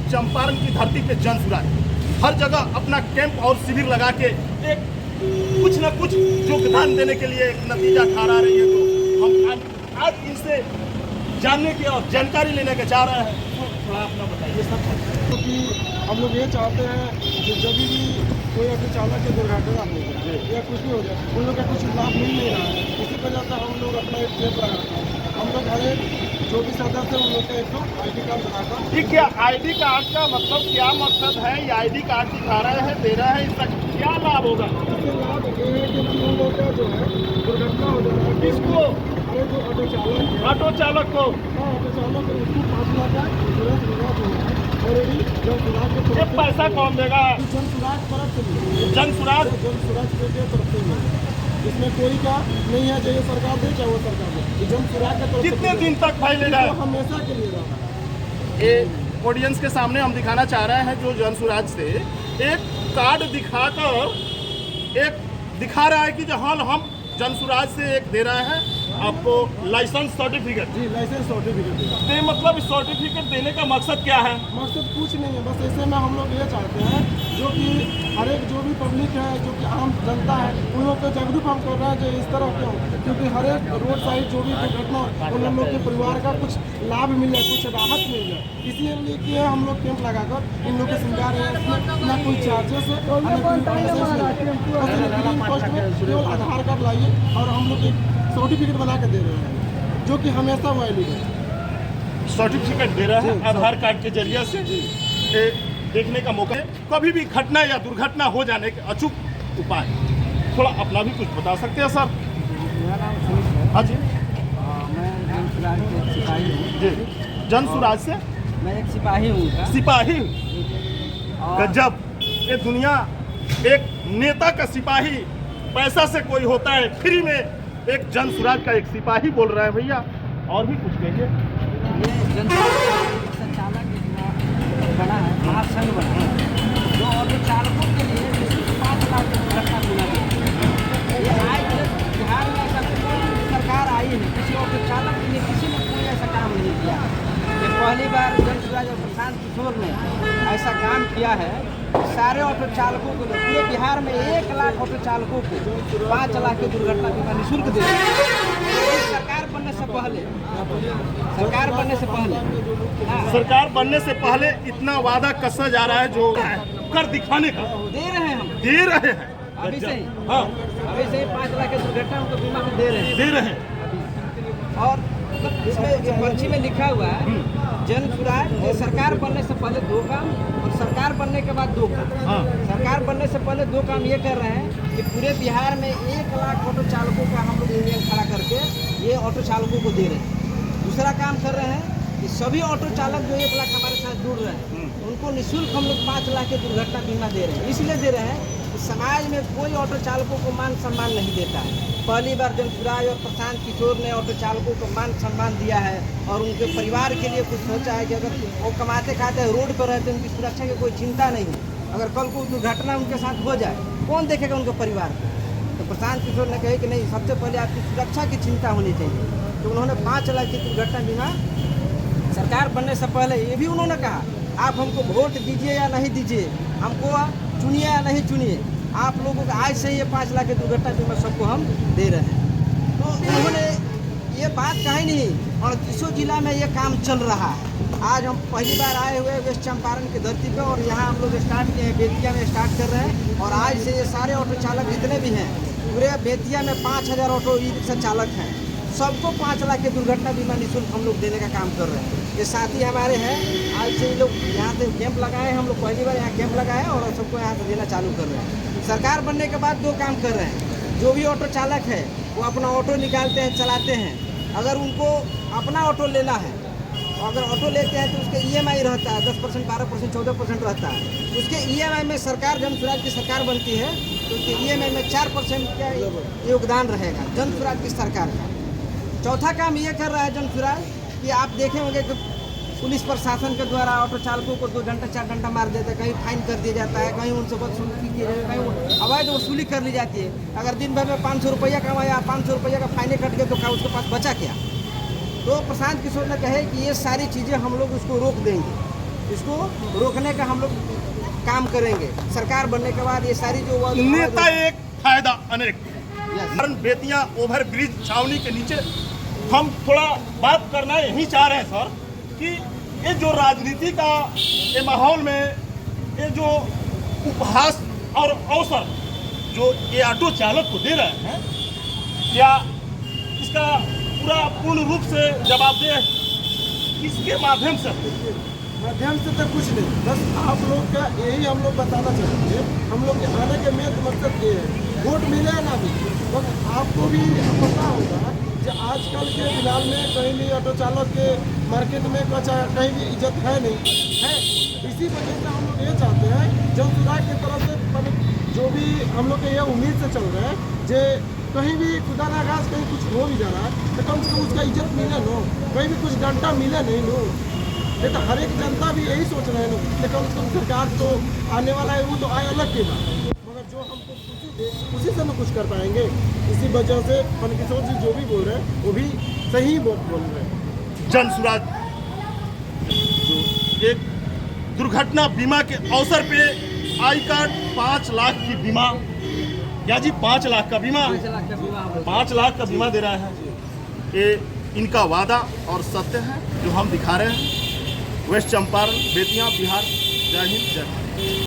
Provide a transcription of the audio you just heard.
चंपारण की धरती पे जनसुराज हर जगह अपना कैंप और शिविर लगा के एक कुछ न कुछ योगदान देने के लिए एक नतीजा ठहरा रही है। तो हम आज इनसे जानने की और जानकारी लेने के चाह रहे हैं। तो थोड़ा अपना बताइए सर। क्योंकि हम लोग ये चाहते हैं कि जब भी कोई ऑटो चालक की दुर्घटना हो जाए या कुछ भी हो जाए, उन लोग का कुछ लाभ मिल नहीं रहा है। इसी वजह से हम लोग अपना एक कैंप लगाते हैं। हम लोग हर एक जो भी सदस्य उन लोग का एक तो ID कार्ड बनाता है। ठीक है, ID कार्ड का मतलब क्या मकसद है? ये ID कार्ड दिखा रहे हैं, दे रहे हैं, इसका क्या लाभ होगा? इससे लाभ ये है कि उन लोग का जो है दुर्घटना हो जाए किसको? जो ऑटो चालक है, ऑटो चालक को ऑटो चालक उसको 5 लाख का इंश्योरेंस मिला जो है ऑलरेडी जनसुराज के ये तरफ से पैसा कौन देगा? जनसुराज तरफ से मिला। जनसुराज जनसुराज के तरफ से मिला। इसमें कोई का नहीं है, चाहे सरकार दे चाहे वो सरकार दे, जनसुराज के तरफ से कितने दिन तक वैलिड है? तो हमेशा के लिए रहा। ये ऑडियंस के सामने हम दिखाना चाह रहे हैं जो जनसुराज से एक कार्ड दिखाकर एक दिखा रहा है कि जो हाँ हम जनसुराज से एक दे रहे हैं आपको लाइसेंस सर्टिफिकेट। जी, लाइसेंस सर्टिफिकेट। तो मतलब इस सर्टिफिकेट देने का मकसद क्या है? मकसद कुछ नहीं है, बस ऐसे में हम लोग ये चाहते हैं जो कि हर एक जो भी पब्लिक है, जो कि आम जनता है, उन लोग को जागरूक हम कर रहे हैं जो इस तरह क्यों, क्योंकि हर एक रोड साइड जो भी दुर्घटना उन लोग के परिवार का कुछ लाभ मिले, कुछ राहत मिल जाए। इसीलिए हम लोग कैंप लगाकर इन लोग के श्रृंगार है। इसमें ना कोई चार्जेस है, ना कोई पैसे में केवल आधार कार्ड लाइए और हम लोग एक सर्टिफिकेट बना के दे रहे हैं जो कि हमेशा वैलिड है। सर्टिफिकेट दे रहा है आधार कार्ड के जरिए से देखने का मौका है। कभी भी घटना या दुर्घटना हो जाने के अचूक उपाय थोड़ा अपना भी कुछ बता सकते हैं सर? मेरा नाम सुनील है। हाँ जी, मैं जनसुराज के एक सिपाही हूँ। जी जनसुराज से मैं एक सिपाही हूँ उनका। सिपाही। और गजब, ये दुनिया एक नेता का सिपाही पैसा से कोई होता है, फ्री में एक जनसुराज का एक सिपाही बोल रहा है। भैया और भी कुछ कहिए। ये जनसुराज संचालक बना है, महासंघ बना है, जो ऑटो चालकों के लिए 5 लाख का दुर्घटना बीमा देती है। ये आज तक बिहार में ऐसा कोई सरकार आई नहीं, किसी ऑटो चालक के लिए किसी ने कोई ऐसा काम नहीं किया। ये पहली बार जनसुराज और प्रशांत किशोर ने ऐसा काम किया है। सारे ऑटो चालकों को पूरे बिहार में 1 लाख ऑटो चालकों को 5 लाख की दुर्घटना बीमा निःशुल्क दे सरकार बनने से पहले। सरकार बनने से पहले सरकार बनने से पहले इतना वादा कसा जा रहा है जो कर दिखाने का दे रहे हैं हम, दे रहे हैं अभी से ही। हाँ अभी से ही 5 लाख की दुर्घटना उनको बीमा हम दे रहे हैं। दे रहे हैं। और इसमें ये पर्ची में लिखा हुआ है जनसुराज सरकार बनने से पहले 2 काम और सरकार बनने के बाद 2 काम। हाँ। सरकार बनने से पहले 2 काम ये कर रहे हैं कि पूरे बिहार में 1 लाख ऑटो चालकों का हम लोग यूनियन खड़ा करके ये ऑटो चालकों को दे रहे हैं। दूसरा काम कर रहे हैं कि सभी ऑटो चालक जो 1 लाख हमारे साथ जुड़ रहे हैं उनको निःशुल्क हम लोग 5 लाख की दुर्घटना बीमा दे रहे हैं। इसलिए दे रहे हैं कि समाज में कोई ऑटो चालकों को मान सम्मान नहीं देता है। पहली बार जनसुराज और प्रशांत किशोर ने ऑटो चालकों को मान सम्मान दिया है और उनके परिवार के लिए कुछ सोचा है कि अगर वो कमाते खाते रोड पर रहते उनकी सुरक्षा की कोई चिंता नहीं है। अगर कल को दुर्घटना उनके साथ हो जाए कौन देखेगा उनके परिवार को? तो प्रशांत किशोर ने कहे कि नहीं, सबसे पहले आपकी सुरक्षा की चिंता होनी चाहिए। तो उन्होंने 5 लाख की दुर्घटना बीमा सरकार बनने से पहले ये भी उन्होंने कहा, आप हमको वोट दीजिए या नहीं दीजिए, हमको चुनिए या नहीं चुनिए, आप लोगों का आज से ये 5 लाख की दुर्घटना बीमा सबको हम दे रहे हैं। तो उन्होंने ये बात कही नहीं और 300 जिला में ये काम चल रहा है। आज हम पहली बार आए हुए वेस्ट चंपारण की धरती पे और यहाँ हम लोग स्टार्ट किए हैं, बेतिया में स्टार्ट कर रहे हैं। और आज से ये सारे ऑटो चालक जितने भी हैं पूरे बेतिया में 5000 ऑटो ई रिक्शा चालक हैं, सबको 5 लाख की दुर्घटना बीमा निःशुल्क हम लोग देने का काम कर रहे हैं। ये साथी हमारे हैं, आज से ये लोग यहाँ से कैंप लगाए हैं। हम लोग पहली बार यहाँ कैंप लगाए हैं और सबको यहाँ से देना चालू कर रहे हैं। सरकार बनने के बाद 2 काम कर रहे हैं। जो भी ऑटो चालक है वो अपना ऑटो निकालते हैं, चलाते हैं। अगर उनको अपना ऑटो लेना है और अगर ऑटो लेते हैं तो उसके EMI रहता है 10%, 12%, 14% रहता है। उसके EMI में सरकार जनसुराज की सरकार बनती है तो उसके EMI में 4% का योगदान रहेगा जनसुराज की सरकार का। चौथा काम ये कर रहा है जनसुराज कि आप देखे होंगे कि पुलिस प्रशासन के द्वारा ऑटो चालकों को 2 घंटा 4 घंटा मार देते हैं, कहीं फाइन कर दिया जाता है, कहीं उनसे बदसलूकी की जाती है, कहीं अवैध वसूली कर ली जाती है। अगर दिन भर में 500 रुपया कमाया, 500 रुपया का फाइने कट गया तो क्या उसके पास बचा क्या? तो प्रशांत किशोर ने कहे कि ये सारी चीज़ें हम लोग उसको रोक देंगे। इसको रोकने का हम लोग काम करेंगे। सरकार बनने के बाद ये सारी जो नेता एक फायदा अनेक। Yes. कारण बेतिया ओवर ब्रिज छावनी के नीचे हम थोड़ा बात करना यही चाह रहे हैं सर कि ये जो राजनीति का ये माहौल में ये जो उपहास और अवसर जो ये ऑटो चालक को दे रहे हैं, क्या इसका पूरा पूर्ण रूप से जवाबदेह किसके माध्यम से? माध्यम से तो कुछ नहीं, बस आप लोग का यही हम लोग बताना चाहेंगे। हम लोग के आने के मेन मकसद ये है, वोट मिले ना भी, बस आपको भी पता होगा कि आजकल के फिलहाल में कहीं भी ऑटो चालक के मार्केट में कहीं भी इज्जत है नहीं है। इसी वजह से हम लोग ये चाहते हैं जन सुराग की तरफ से जो भी हम लोग के ये उम्मीद से चल रहे हैं जे कहीं भी खुदा ना खास कहीं कुछ हो भी जा रहा है तो कम से कम उसका इज्जत मिले नो, कहीं भी कुछ डंडा मिले नहीं नो। ये तो हर एक जनता भी यही सोच रहे हैं नो कि कम से कम सरकार तो आने वाला है, वो तो आए अलग की बात, मगर जो हमको खुशी दे उसी से हम कुछ कर पाएंगे। इसी वजह से फनकिशोर जी जो भी बोल रहे हैं वो भी सही बोल रहे हैं। जन सुराग जो एक दुर्घटना बीमा के अवसर पे आई कार्ड 5 लाख की बीमा, या जी 5 लाख का बीमा, 5 लाख का बीमा दे रहा है। ये इनका वादा और सत्य है जो हम दिखा रहे हैं। वेस्ट चंपारण, बेतिया, बिहार। जय हिंद, जय भारत।